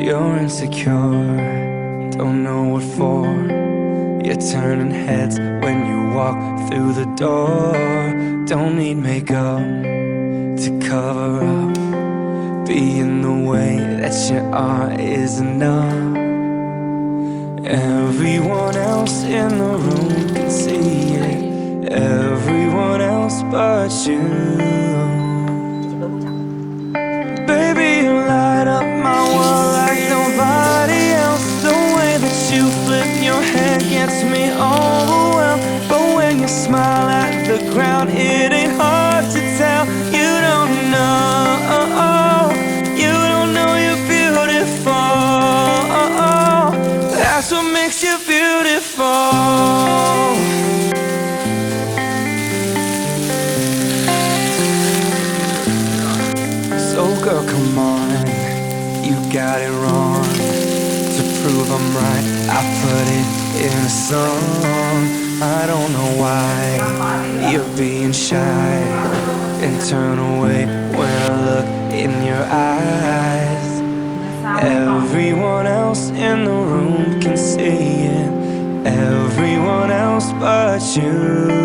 You're insecure, don't know what for. You're turning heads when you walk through the door. Don't need makeup to cover up. Being the way that you are is enough. Everyone else in the room can see it. Everyone else but you. Baby, you light up my world like nobody else. The way that you flip your hair gets me overwhelmed. But when you smile at the ground, it ain't hard to tell. You don't know, you don't know you're beautiful. That's what makes you beautiful. So girl, come on, you got it wrong. To prove I'm right, I put it in a song. I don't know why you're being shy and turn away when I look in your eyes. Everyone else in the room can see it. Everyone else but you.